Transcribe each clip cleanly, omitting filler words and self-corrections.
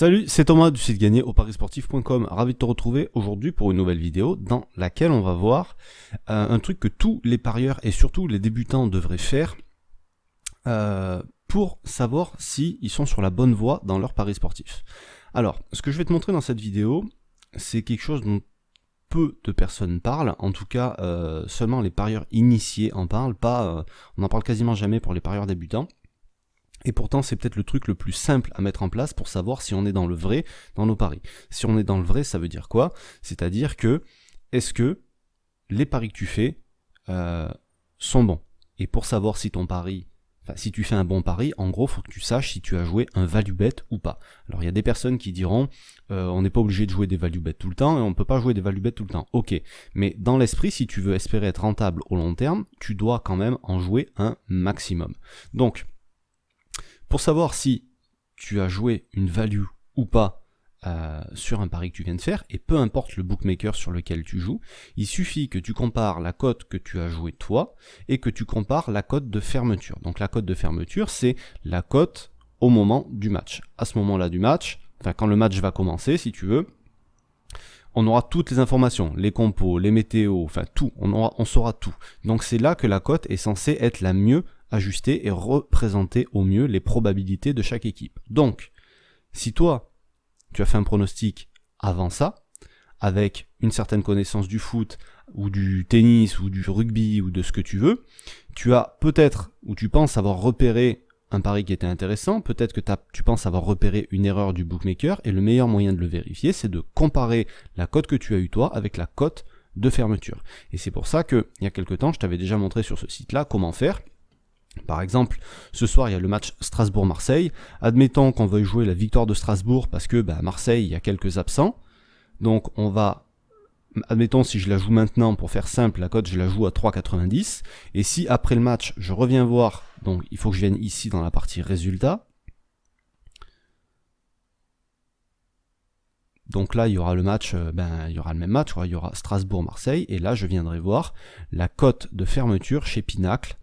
Salut, c'est Thomas du site gagné au parisportif.com. Ravi de te retrouver aujourd'hui pour une nouvelle vidéo dans laquelle on va voir un truc que tous les parieurs et surtout les débutants devraient faire pour savoir s'ils sont sur la bonne voie dans leur pari sportif. Alors, ce que je vais te montrer dans cette vidéo, c'est quelque chose dont peu de personnes parlent, en tout cas seulement les parieurs initiés en parlent, on n'en parle quasiment jamais pour les parieurs débutants. Et pourtant, c'est peut-être le truc le plus simple à mettre en place pour savoir si on est dans le vrai dans nos paris. Si on est dans le vrai, ça veut dire quoi? C'est-à-dire que, est-ce que les paris que tu fais sont bons? Et pour savoir si ton pari, si tu fais un bon pari, en gros, il faut que tu saches si tu as joué un value bet ou pas. Alors, il y a des personnes qui diront, on n'est pas obligé de jouer des value bet tout le temps, et on ne peut pas jouer des value bet tout le temps. Ok, mais dans l'esprit, si tu veux espérer être rentable au long terme, tu dois quand même en jouer un maximum. Donc, pour savoir si tu as joué une value ou pas sur un pari que tu viens de faire, et peu importe le bookmaker sur lequel tu joues, il suffit que tu compares la cote que tu as jouée toi, et que tu compares la cote de fermeture. Donc la cote de fermeture, c'est la cote au moment du match. À ce moment-là du match, quand le match va commencer, si tu veux, on aura toutes les informations, les compos, les météos, tout, on saura tout. Donc c'est là que la cote est censée être la mieux ajustée et représenter au mieux les probabilités de chaque équipe. Donc, si toi, tu as fait un pronostic avant ça, avec une certaine connaissance du foot, ou du tennis, ou du rugby, ou de ce que tu veux, tu as peut-être, ou tu penses avoir repéré un pari qui était intéressant, peut-être que tu penses avoir repéré une erreur du bookmaker, et le meilleur moyen de le vérifier, c'est de comparer la cote que tu as eue toi avec la cote de fermeture. Et c'est pour ça que, il y a quelques temps, je t'avais déjà montré sur ce site-là comment faire. Par exemple, ce soir il y a le match Strasbourg-Marseille. Admettons qu'on veuille jouer la victoire de Strasbourg parce que à Marseille il y a quelques absents. Donc on va, admettons si je la joue maintenant pour faire simple, la cote je la joue à 3,90. Et si après le match je reviens voir, donc il faut que je vienne ici dans la partie résultats. Donc là il y aura le match, il y aura le même match, il y aura Strasbourg-Marseille. Et là je viendrai voir la cote de fermeture chez Pinacle.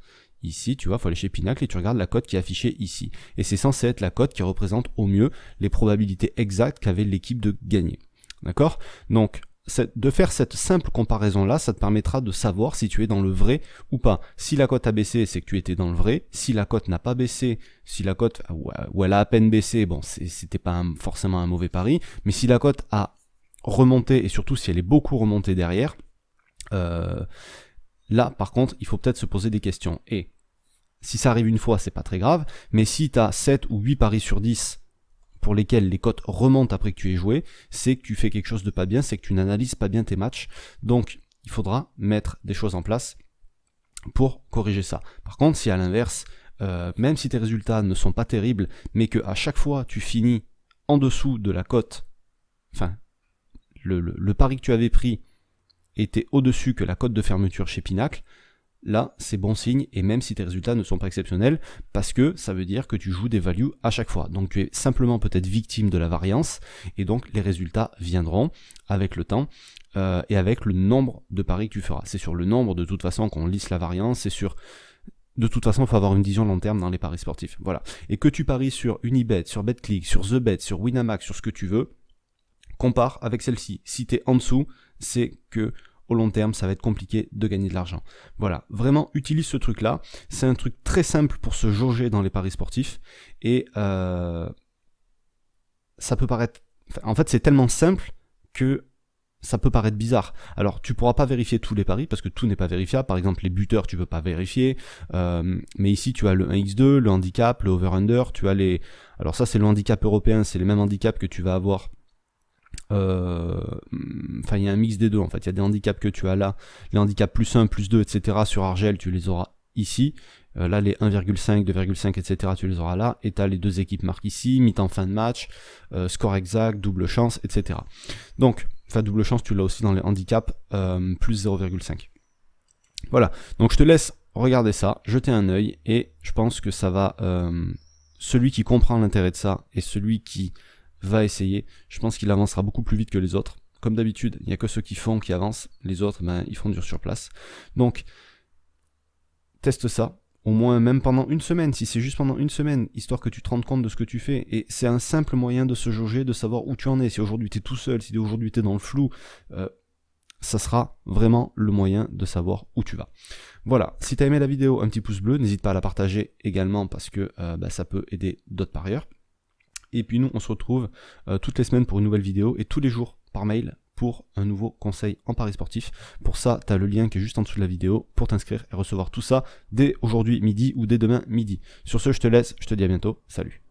Ici, tu vois, il faut aller chez Pinacle et tu regardes la cote qui est affichée ici. Et c'est censé être la cote qui représente au mieux les probabilités exactes qu'avait l'équipe de gagner. D'accord? Donc, de faire cette simple comparaison-là, ça te permettra de savoir si tu es dans le vrai ou pas. Si la cote a baissé, c'est que tu étais dans le vrai. Si la cote n'a pas baissé, si la cote, ou elle a à peine baissé, bon, c'était pas forcément un mauvais pari. Mais si la cote a remonté, et surtout si elle est beaucoup remontée derrière, là, par contre, il faut peut-être se poser des questions. Et si ça arrive une fois, c'est pas très grave, mais si tu as 7 ou 8 paris sur 10 pour lesquels les cotes remontent après que tu aies joué, c'est que tu fais quelque chose de pas bien, c'est que tu n'analyses pas bien tes matchs. Donc, il faudra mettre des choses en place pour corriger ça. Par contre, si à l'inverse, même si tes résultats ne sont pas terribles, mais que à chaque fois tu finis en dessous de la cote, le pari que tu avais pris était au-dessus que la cote de fermeture chez Pinacle, là c'est bon signe, et même si tes résultats ne sont pas exceptionnels, parce que ça veut dire que tu joues des values à chaque fois. Donc tu es simplement peut-être victime de la variance, et donc les résultats viendront avec le temps, et avec le nombre de paris que tu feras. C'est sur le nombre de toute façon qu'on lisse la variance, c'est sur... De toute façon, il faut avoir une vision long terme dans les paris sportifs. Voilà. Et que tu paries sur Unibet, sur BetClick, sur TheBet, sur Winamax, sur ce que tu veux, compare avec celle-ci. Si tu es en dessous, c'est que au long terme, ça va être compliqué de gagner de l'argent. Voilà, vraiment utilise ce truc-là. C'est un truc très simple pour se jauger dans les paris sportifs. Et ça peut paraître... En fait, c'est tellement simple que ça peut paraître bizarre. Alors, tu pourras pas vérifier tous les paris parce que tout n'est pas vérifiable. Par exemple, les buteurs, tu peux pas vérifier. Mais ici, tu as le 1x2, le handicap, le over-under. Tu as les... Alors ça, c'est le handicap européen. C'est les mêmes handicaps que tu vas avoir. Il y a un mix des deux en fait, il y a des handicaps que tu as là, les handicaps plus 1, plus 2, etc. sur Argel, tu les auras ici, là les 1,5, 2,5, etc. tu les auras là, et tu as les deux équipes marquées ici, mi-temps fin de match, score exact, double chance, etc. Donc, double chance tu l'as aussi dans les handicaps, plus 0,5. Voilà, donc je te laisse regarder ça, jeter un œil, et je pense que ça va, celui qui comprend l'intérêt de ça, et celui qui va essayer, je pense qu'il avancera beaucoup plus vite que les autres. Comme d'habitude, il n'y a que ceux qui font qui avancent, les autres, ils font dur sur place. Donc, teste ça, au moins même pendant une semaine, si c'est juste pendant une semaine, histoire que tu te rendes compte de ce que tu fais. Et c'est un simple moyen de se jauger, de savoir où tu en es. Si aujourd'hui tu es tout seul, si aujourd'hui tu es dans le flou, ça sera vraiment le moyen de savoir où tu vas. Voilà, si tu as aimé la vidéo, un petit pouce bleu, n'hésite pas à la partager également parce que ça peut aider d'autres parieurs. Et puis nous, on se retrouve toutes les semaines pour une nouvelle vidéo et tous les jours par mail pour un nouveau conseil en paris sportif. Pour ça, tu as le lien qui est juste en dessous de la vidéo pour t'inscrire et recevoir tout ça dès aujourd'hui midi ou dès demain midi. Sur ce, je te laisse, je te dis à bientôt, salut.